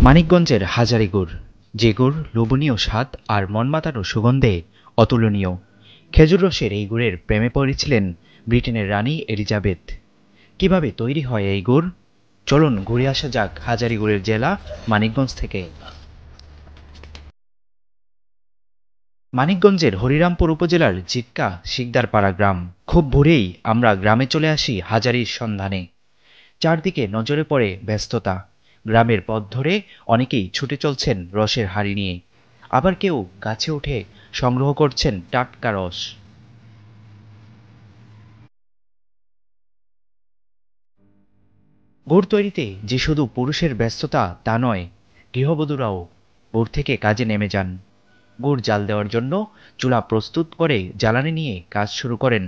মানিকগঞ্জের হাজারি গুড়, যে গুড় লোভনীয় স্বাদ আর মন মাতানো সুগন্ধে অতুলনীয়। খেজুর রসের এই গুড়ের প্রেমে পড়েছিলেন ব্রিটেনের রানী এলিজাবেথ। কিভাবে তৈরি হয় এই গুড়, চলুন ঘুরে আসা যাক হাজারি গুড়ের জেলা মানিকগঞ্জ থেকে। মানিকগঞ্জের হরিরামপুর উপজেলার জিটকা শিকদারপাড়া গ্রাম। খুব ভোরেই আমরা গ্রামে চলে আসি হাজারির সন্ধানে। চারদিকে নজরে পড়ে ব্যস্ততা। গ্রামের পথ ধরে অনেকেই ছুটে চলছেন রসের হাঁড়ি নিয়ে, আবার কেউ গাছে উঠে সংগ্রহ করছেন টাটকা রস। গুড় তৈরিতে যে শুধু পুরুষের ব্যস্ততা তা নয়, গৃহবধূরাও ভোর থেকে কাজে নেমে যান। গুড় জাল দেওয়ার জন্য চুলা প্রস্তুত করে জ্বালানি নিয়ে কাজ শুরু করেন।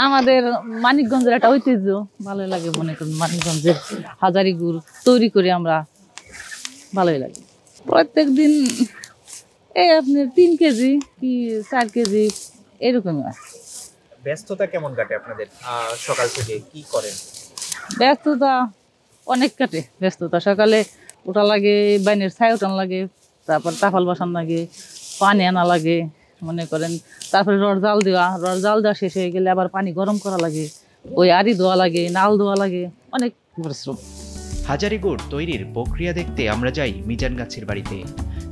আমাদের মানিকগঞ্জের একটা ঐতিহ্য, ভালোই লাগে। মনে করুন মানিকগঞ্জের হাজারি গুড় তৈরি করি আমরা, ভালোই লাগে। প্রত্যেক দিন এই আপনার 3 কেজি কি 4 কেজি এরকমই হয়। ব্যস্ততা কেমন কাটে আপনাদের? সকাল থেকে কি করেন? ব্যস্ততা অনেক কাটে। ব্যস্ততা সকালে ওঠা লাগে, বাইনের ছাই ওঠান লাগে, তারপর তাফাল বসান লাগে, পানি আনা লাগে মনে করেন, তারপরে রস জাল দেওয়া শেষ হয়ে গেলে আবার পানি গরম করা লাগে, ওই আড়ি ধোয়া লাগে, নাল ধোয়া লাগে, অনেক পরিশ্রম। হাজারি গুড় তৈরির প্রক্রিয়া দেখতে আমরা যাই মিজান গাছের বাড়িতে।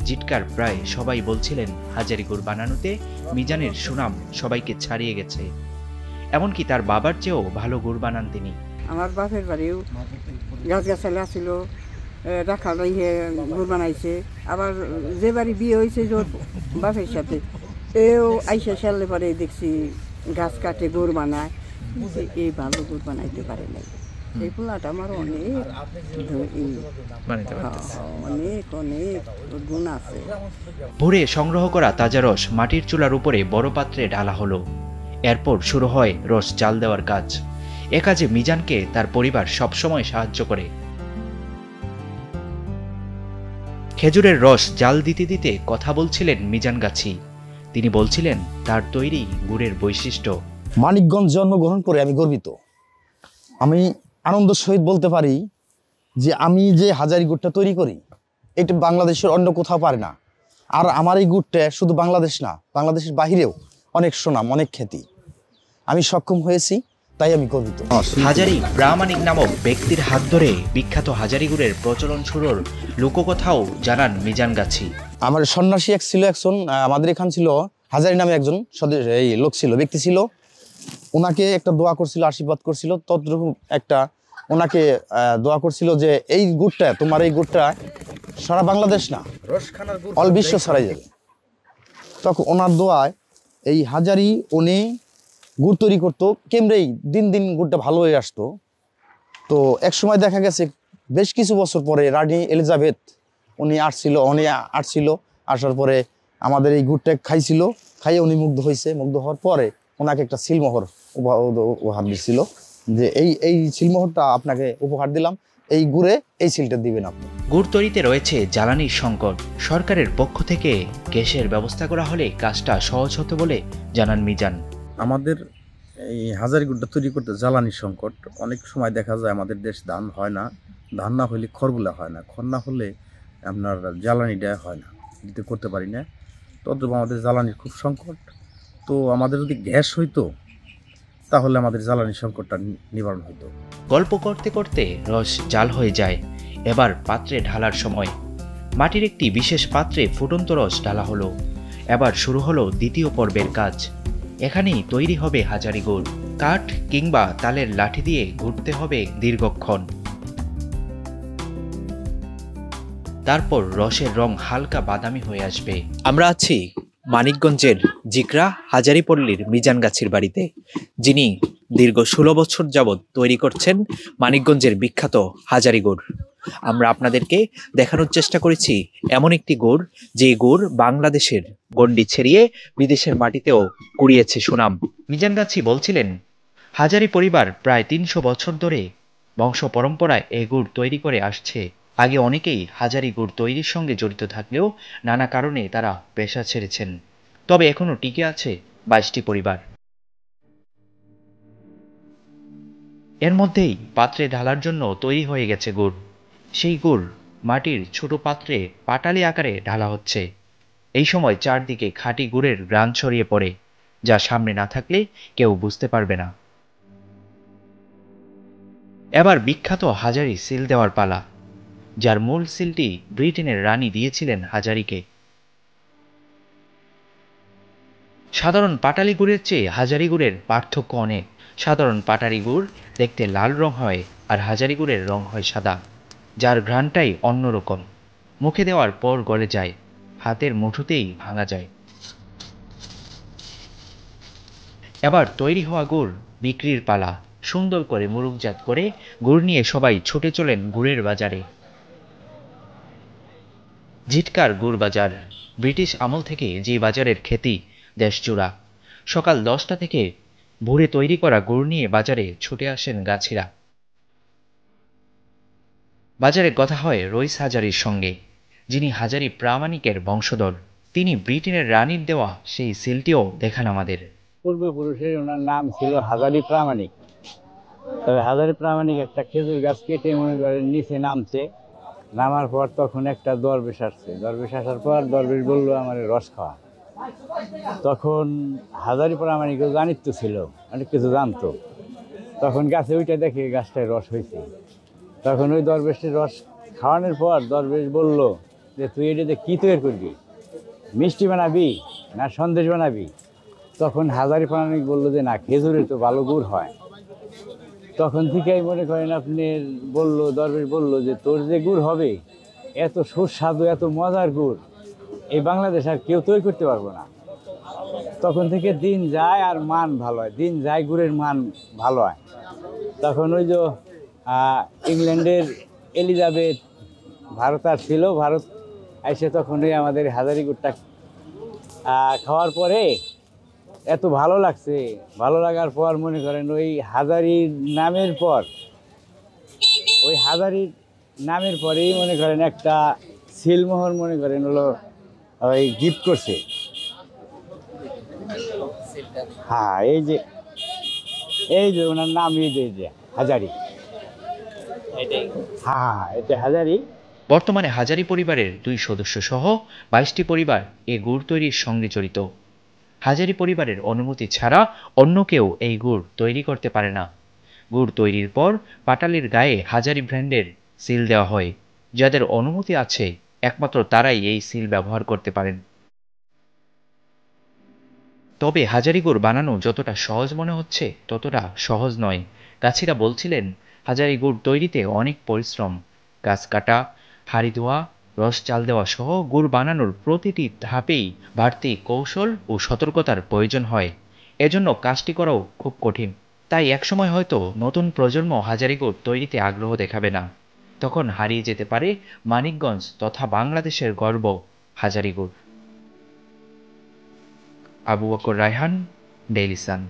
জিটকার প্রায় সবাই বলছিলেন হাজারি গুড় বানানোতে মিজানের সুনাম সবাইকে ছাড়িয়ে গেছে। এমনকি তার বাবার চেয়েও ভালো গুড় বানান তিনি। আমার বাপের বাড়িও গাছগাছালি আসছিল, রাখা গুড় বানাইছে। আবার যে বাড়ি বিয়ে হয়েছে জোর বাপের সাথে, এও আইসা সারলে পরে দেখছি গাছ কাটে গুড় বানায়, এই ভালো গুড় বানাইতে পারে নাই। এই পোলাটা আমার অনেক অনেক অনেক গুণ আছে। ভোরে সংগ্রহ করা তাজা রস মাটির চুলার উপরে বড় পাত্রে ঢালা হলো। এরপর শুরু হয় রস জাল দেওয়ার কাজ। এ কাজে মিজানকে তার পরিবার সবসময় সাহায্য করে। খেজুরের রস জাল দিতে দিতে কথা বলছিলেন মিজান গাছি। তিনি বলছিলেন তার তৈরি গুড়ের বৈশিষ্ট্য। মানিকগঞ্জ জন্মগ্রহণ করে আমি গর্বিত। আমি আনন্দ সহিত বলতে পারি যে আমি যে হাজারি গুড়টা তৈরি করি, এটা বাংলাদেশের অন্য কোথাও পারে না। আর আমার এই গুড়টা শুধু বাংলাদেশ না, বাংলাদেশের বাহিরেও অনেক সুনাম, অনেক খ্যাতি। আমি সক্ষম হয়েছি, তাই আমি গর্বিত। হাজারি প্রামাণিক নামক ব্যক্তির হাত ধরে বিখ্যাত হাজারি গুড়ের প্রচলন শুরুর লোককথাও জানান মিজান গাছি। আমার সন্ন্যাসী এক ছিল, একজন আমাদের এখান ছিল হাজারি নামে একজন এই লোক ছিল, ব্যক্তি ছিল। ওনাকে একটা দোয়া করছিল, আশীর্বাদ করছিল, তদ্রকম একটা ওনাকে দোয়া করছিল যে এই গুড়টা, তোমার এই গুড়টা সারা বাংলাদেশ না, অল বিশ্ব ছড়াই যাবে। তখন ওনার দোয়ায় এই হাজারি উনি গুড় তৈরি করতো, কেমরেই দিন দিন গুড়টা ভালো হয়ে আসতো। তো এক সময় দেখা গেছে বেশ কিছু বছর পরে রানী এলিজাবেথ উনি আসছিল, আসার পরে আমাদের এই গুড়টা খাইছিল, খাইয়ে উনি মুগ্ধ হয়েছে। মুগ্ধ হওয়ার পরে ওনাকে একটা সিলমোহর উপহার দিচ্ছিল, যে এই সিলমোহরটা আপনাকে উপহার দিলাম, এই গুড়ে এই সিলটা দিবেন আপনি। গুড় তৈরিতে রয়েছে জ্বালানির সংকট। সরকারের পক্ষ থেকে গ্যাসের ব্যবস্থা করা হলে কাজটা সহজ হতো বলে জানান মিজান। আমাদের এই হাজারি গুড়টা তৈরি করতে জ্বালানির সংকট। অনেক সময় দেখা যায় আমাদের দেশ ধান হয় না, ধান না হলে খড়গুলা হয় না, খড় না হলে আপনার জ্বালানিটা হয় না, দিতে করতে পারি না। তদ্রূপ আমাদের জ্বালানির খুব সংকট। তো আমাদের যদি গ্যাস হইতো তাহলে আমাদের জ্বালানির সংকটটা নিবারণ হইতো। গল্প করতে করতে রস জাল হয়ে যায়। এবার পাত্রে ঢালার সময়। মাটির একটি বিশেষ পাত্রে ফুটন্ত রস ঢালা হলো। এবার শুরু হলো দ্বিতীয় পর্বের কাজ। এখানেই তৈরি হবে হাজারি গুড়। কাঠ কিংবা তালের লাঠি দিয়ে ঘুরতে হবে দীর্ঘক্ষণ। তারপর রসের রং হালকা বাদামি হয়ে আসবে। আমরা আছি মানিকগঞ্জের জিকরা হাজারিপল্লীর মিজান গাছির বাড়িতে, যিনি দীর্ঘ 16 বছর যাবৎ তৈরি করছেন মানিকগঞ্জের বিখ্যাত হাজারি গুড়। আমরা আপনাদেরকে দেখানোর চেষ্টা করেছি এমন একটি গুড়, যে গুড় বাংলাদেশের গণ্ডি ছেড়িয়ে বিদেশের মাটিতেও কুড়িয়েছে সুনাম। মিজান গাছি বলছিলেন, হাজারি পরিবার প্রায় 300 বছর ধরে বংশ পরম্পরায় এই গুড় তৈরি করে আসছে। আগে অনেকেই হাজারি গুড় তৈরির সঙ্গে জড়িত থাকলেও নানা কারণে তারা পেশা ছেড়েছেন। তবে এখনও টিকে আছে 22টি পরিবার। এর মধ্যেই পাত্রে ঢালার জন্য তৈরি হয়ে গেছে গুড়। সেই গুড় মাটির ছোট পাত্রে পাটালি আকারে ঢালা হচ্ছে। এই সময় চারদিকে খাঁটি গুড়ের ঘ্রাণ ছড়িয়ে পড়ে, যা সামনে না থাকলে কেউ বুঝতে পারবে না। এবার বিখ্যাত হাজারি সিল দেওয়ার পালা, যার মূল সিলটি ব্রিটেনের রানী দিয়েছিলেন হাজারিকে। সাধারণ পাটালি গুড়ের চেয়ে হাজারি গুড়ের পার্থক্য অনেক। সাধারণ পাটালি গুড় দেখতে লাল রং হয়, আর হাজারি গুড়ের রং হয় সাদা, যার ঘ্রাণটাই অন্যরকম। মুখে দেওয়ার পর গলে যায়, হাতের মুঠোতেই ভাঙা যায়। এবার তৈরি হওয়া গুড় বিক্রির পালা। সুন্দর করে মুরুকজাত করে গুড় নিয়ে সবাই ছুটে চলেন গুড়ের বাজারে। ঝিটকার গুড় বাজার ব্রিটিশ আমল থেকে যে বাজারের খ্যাতি দেশজোড়া। সকাল 10টা থেকে ভোরে তৈরি করা গুড় নিয়ে বাজারে ছুটে আসেন গাছিরা। বাজারে কথা হয় রইস হাজারির সঙ্গে, যিনি হাজারি প্রামাণিকের বংশধর। তিনি ব্রিটেনের রানীর দেওয়া সেই সিলটিও দেখান আমাদের। পূর্বপুরুষের ওনার নাম ছিল হাজারি প্রামাণিক। তবে হাজারি প্রামাণিক একটা খেজুর গাছ কেটে মনে করেন নিচে নামার পর তখন একটা দরবেশ আসছে। দরবেশ আসার পর দরবেশ বললো আমার রস খাওয়া। তখন হাজারি প্রামাণিকও জানিত ছিল, অনেক কিছু জানতো। তখন গাছে ওইটা দেখে গাছটায় রস হয়েছে। তখন ওই দরবেশের রস খাওয়ানোর পর দরবেশ বলল যে তুই এটাতে কী তৈরি করবি, মিষ্টি বানাবি না সন্দেশ বানাবি? তখন হাজারি প্রামাণিক বললো যে না, খেজুরের তো ভালো গুড় হয়। তখন থেকেই মনে করেন আপনি দরবেশ বলল যে তোর যে গুড় হবে এত সুস্বাদু এত মজার গুড় এই বাংলাদেশ আর কেউ তৈরি করতে পারবো না। তখন থেকে দিন যায় আর মান ভালো হয়, দিন যায় গুড়ের মান ভালো হয়। তখন ওই যে ইংল্যান্ডের এলিজাবেথ ভারত আর ছিল, ভারত এসে তখন ওই আমাদের হাজারি গুড়টা খাওয়ার পরে এত ভালো লাগছে। ভালো লাগার পর মনে করেন ওই হাজারির নামের পরেই মনে করেন একটা সিলমোহর মনে করেন হলো ওই গিফট করছে। হ্যাঁ, এই যে ওনার নাম এই যে হাজারি। হ্যাঁ, এটা হাজারি। বর্তমানে হাজারি পরিবারের 2 সদস্য সহ 22টি পরিবার এ গুড় তৈরির সঙ্গে জড়িত। হাজারি পরিবারের অনুমতি ছাড়া অন্য কেউ এই গুড় তৈরি করতে পারে না। গুড় তৈরির পর পাটালির গায়ে হাজারি ব্র্যান্ডের সিল দেওয়া হয়। যাদের অনুমতি আছে একমাত্র তারাই এই সিল ব্যবহার করতে পারেন। তবে হাজারি গুড় বানানো যতটা সহজ মনে হচ্ছে ততটা সহজ নয়। গাছিরা বলছিলেন হাজারি গুড় তৈরিতে অনেক পরিশ্রম। গাছ কাটা, হাড়ি ধোয়া, রস চাল দেওয়া সহ গুড় বানানোর প্রতিটি ধাপেই বাড়তি কৌশল ও সতর্কতার প্রয়োজন হয়। এজন্য কাজটি করাও খুব কঠিন। তাই একসময় হয়তো নতুন প্রজন্ম হাজারি গুড় তৈরিতে আগ্রহ দেখাবে না। তখন হারিয়ে যেতে পারে মানিকগঞ্জ তথা বাংলাদেশের গর্ব হাজারি গুড়। Abu Bakr Raihan, Daily Sun.